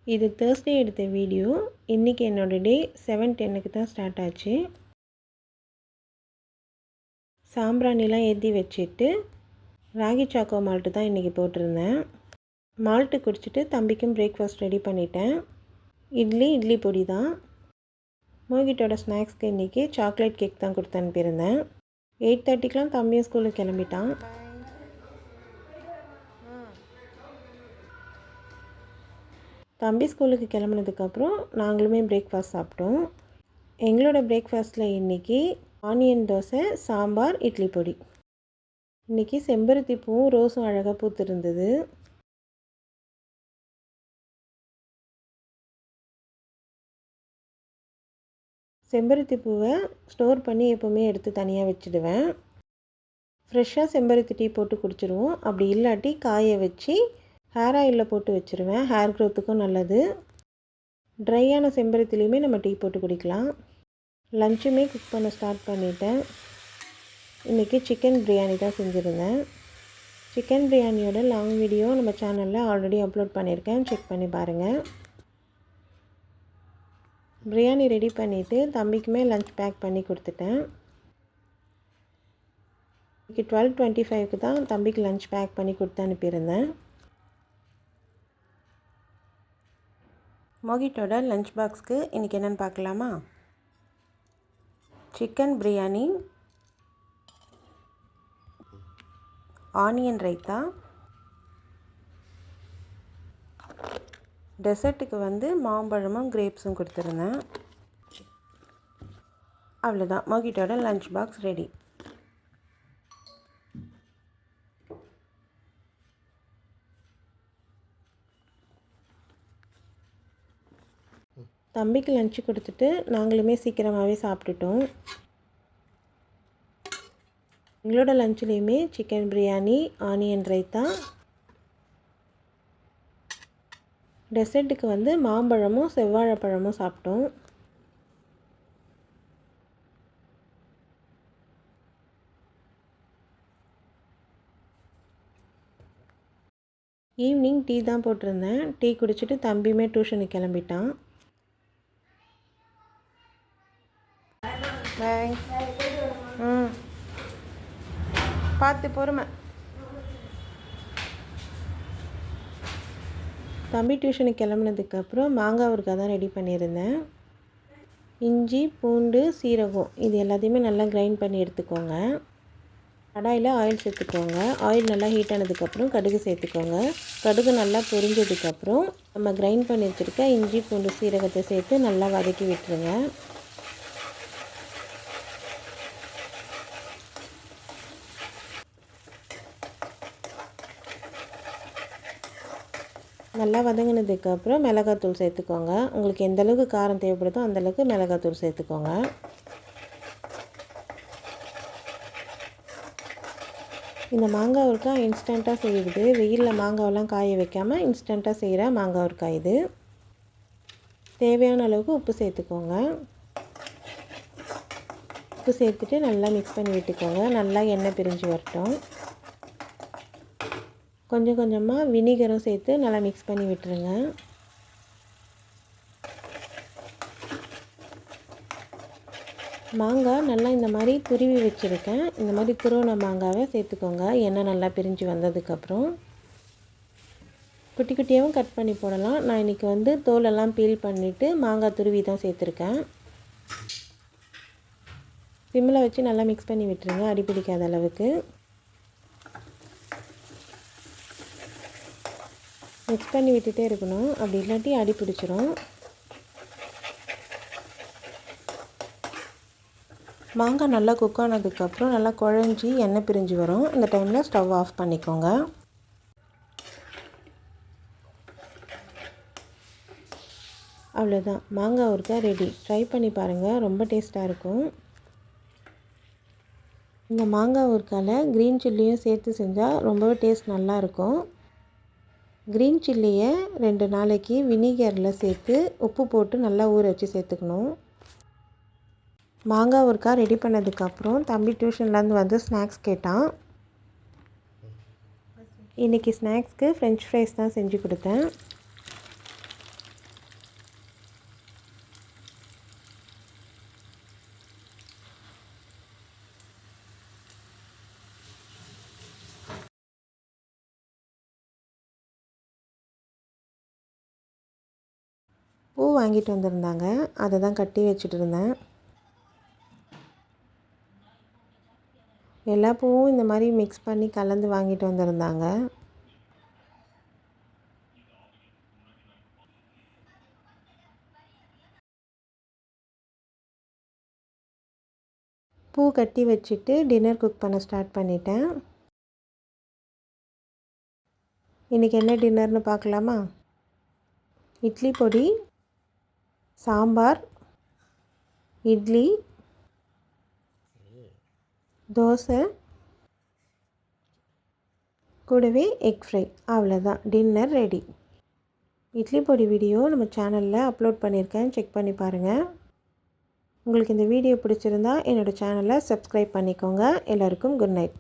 இது Thursday எடுத்த video. இன்றைக்கி என்னோடய டே 7:10க்கு தான் ஸ்டார்ட் ஆச்சு. சாம்பிராணிலாம் ஏற்றி வச்சுட்டு ராகி சாக்கோ மால்ட்டு தான் இன்றைக்கி போட்டிருந்தேன். மால்ட்டு குடிச்சிட்டு தம்பிக்கும் பிரேக்ஃபாஸ்ட் ரெடி பண்ணிட்டேன். இட்லி பொடி தான். மோகிட்டோட ஸ்நாக்ஸ்க்கு இன்றைக்கி சாக்லேட் கேக் தான் கொடுத்து அனுப்பியிருந்தேன். 8:30க்கெலாம் தம்பியும் ஸ்கூலுக்கு கிளம்பிட்டான். தம்பி ஸ்கூலுக்கு கிளம்புனதுக்கப்புறம் நாங்களுமே பிரேக்ஃபாஸ்ட் சாப்பிட்டோம். எங்களோட பிரேக்ஃபாஸ்ட்டில் இன்றைக்கி ஆனியன் தோசை, சாம்பார், இட்லி பொடி. இன்றைக்கி செம்பருத்தி பூவும் ரோஸும் அழகாக பூத்துருந்தது. செம்பருத்தி பூவை ஸ்டோர் பண்ணி எப்போவுமே எடுத்து தனியாக வச்சுடுவேன். ஃப்ரெஷ்ஷாக செம்பருத்தி டீ போட்டு குடிச்சிடுவோம். அப்படி இல்லாட்டி காய வச்சு ஹேர் ஆயிலில் போட்டு வச்சுருவேன். ஹேர் க்ரோத்துக்கும் நல்லது. ட்ரையான செம்பருத்திலையுமே நம்ம டீ போட்டு குடிக்கலாம். லஞ்சுமே குக் பண்ண ஸ்டார்ட் பண்ணிட்டேன். இன்றைக்கி சிக்கன் பிரியாணி தான் செஞ்சுருந்தேன். சிக்கன் பிரியாணியோட லாங் வீடியோ நம்ம சேனலில் ஆல்ரெடி அப்லோட் பண்ணியிருக்கேன். செக் பண்ணி பாருங்கள். பிரியாணி ரெடி பண்ணிவிட்டு தம்பிக்குமே லஞ்ச் பேக் பண்ணி கொடுத்துட்டேன். இன்றைக்கி 12:25க்கு தான் தம்பிக்கு லஞ்ச் பேக் பண்ணி கொடுத்து அனுப்பியிருந்தேன். மோகிட்டோட லஞ்ச் பாக்ஸ்க்கு இன்றைக்கி என்னென்னு பார்க்கலாமா? சிக்கன் பிரியாணி, ஆனியன் ரைத்தா, டெசர்ட்டுக்கு மாம்பழமும் கிரேப்ஸும் கொடுத்துருந்தேன். அவ்வளோதான், மோகிட்டோட லஞ்ச் பாக்ஸ் ரெடி. தம்பிக்கு லஞ்சு கொடுத்துட்டு நாங்களுமே சீக்கிரமாகவே சாப்பிட்டுட்டோம். எங்களோட லஞ்சுலேயுமே சிக்கன் பிரியாணி, ஆனியன் ரைத்தா, டெசர்ட்டுக்கு மாம்பழமும் செவ்வாழைப்பழமும் சாப்பிட்டோம். ஈவினிங் டீ தான் போட்டிருந்தேன். டீ குடிச்சிட்டு தம்பியுமே டியூஷனுக்கு கிளம்பிட்டான். பாய். பார்த்து பொறுமை. தம்பி டியூஷனுக்கு கிளம்புனதுக்கப்புறம் மாங்காய் ஊறுகாய் தான் ரெடி பண்ணியிருந்தேன். இஞ்சி, பூண்டு, சீரகம் இது எல்லாத்தையுமே நல்லா கிரைண்ட் பண்ணி எடுத்துக்கோங்க. கடாயில் ஆயில் சேர்த்துக்கோங்க. ஆயில் நல்லா ஹீட் ஆனதுக்கப்புறம் கடுகு சேர்த்துக்கோங்க. கடுகு நல்லா பொரிஞ்சதுக்கப்புறம் நம்ம கிரைண்ட் பண்ணி வச்சுருக்க இஞ்சி, பூண்டு, சீரகத்தை சேர்த்து நல்லா வதக்கி விட்டுருங்க. நல்லா வதங்கினதுக்கப்புறம் மிளகாத்தூள் சேர்த்துக்கோங்க. உங்களுக்கு எந்தளவுக்கு காரம் தேவைப்படுதோ அந்தளவுக்கு மிளகாத்தூள் சேர்த்துக்கோங்க. இந்த மாங்காய் ஊறுகாய் இன்ஸ்டண்ட்டாக செய்யுது. வெயிலில் மாங்காவெல்லாம் காய வைக்காமல் இன்ஸ்டண்ட்டாக செய்கிற மாங்காய் ஊறுகாய் இது. தேவையான அளவுக்கு உப்பு சேர்த்துக்கோங்க. உப்பு சேர்த்துட்டு நல்லா மிக்ஸ் பண்ணி விட்டுக்கோங்க. நல்லா எண்ணெய் பிரிஞ்சு வரட்டும். கொஞ்சம் கொஞ்சமாக வினிகரும் சேர்த்து நல்லா மிக்ஸ் பண்ணி விட்டுருங்க. மாங்காய் நல்லா இந்த மாதிரி துருவி வச்சுருக்கேன். இந்த மாதிரி துருவின மாங்காவை சேர்த்துக்கோங்க. எண்ணெய் நல்லா பிரிஞ்சு வந்ததுக்கப்புறம் குட்டி குட்டியாகவும் கட் பண்ணி போடலாம். நான் இன்றைக்கி தோலெல்லாம் பீல் பண்ணிவிட்டு மாங்காய் துருவி தான் சேர்த்துருக்கேன். சிம்மில் வச்சு நல்லா மிக்ஸ் பண்ணி விட்டுருங்க, அடி பிடிக்காத அளவுக்கு. மிக்ஸ் பண்ணி விட்டுட்டே இருக்கணும். அப்படி இல்லாட்டி அடி பிடிச்சிரும். மாங்காய் நல்லா குக் ஆனதுக்கப்புறம் நல்லா குழஞ்சி எண்ணெய் பிரிஞ்சு வரும். இந்த டைமில் ஸ்டவ் ஆஃப் பண்ணிக்கோங்க. அவ்வளோதான், மாங்காய் ஊறுகாய் ரெடி. ட்ரை பண்ணி பாருங்கள், ரொம்ப டேஸ்ட்டாக இருக்கும். இந்த மாங்காய் ஊறுகாயில் க்ரீன் சில்லியும் சேர்த்து செஞ்சால் ரொம்பவே டேஸ்ட் நல்லாயிருக்கும். க்ரீன் சில்லியை 2 நாளைக்கு வினிகரில் சேர்த்து உப்பு போட்டு நல்லா ஊற வச்சு சேர்த்துக்கணும். மாங்காய் ஊறுகாய் ரெடி பண்ணதுக்கப்புறம் தம்பி டியூஷன்லேருந்து ஸ்நாக்ஸ் கேட்டான். இன்றைக்கி ஸ்நாக்ஸ்க்கு ஃப்ரெஞ்ச் ஃப்ரைஸ் தான் செஞ்சு கொடுத்தேன். பூ வாங்கிட்டு வந்திருந்தாங்க, அதை தான் கட்டி வச்சுட்டு இருந்தேன். எல்லா பூவும் இந்த மாதிரி மிக்ஸ் பண்ணி கலந்து வாங்கிட்டு வந்திருந்தாங்க. பூ கட்டி வச்சுட்டு டின்னர் குக் பண்ண ஸ்டார்ட் பண்ணிட்டேன். இன்றைக்கி என்ன டின்னர்னு பார்க்கலாமா? இட்லி பொடி, சாம்பார், இட்லி, தோசை, கூடவே எக் ஃப்ரை. அவ்வளோதான், டின்னர் ரெடி. இட்லி பொடி வீடியோ நம்ம சேனலில் அப்லோட் பண்ணியிருக்கேன், செக் பண்ணி பாருங்கள். உங்களுக்கு இந்த வீடியோ பிடிச்சிருந்தா என்னோடய சேனலை சப்ஸ்கிரைப் பண்ணிக்கோங்க. எல்லோருக்கும் குட் நைட்.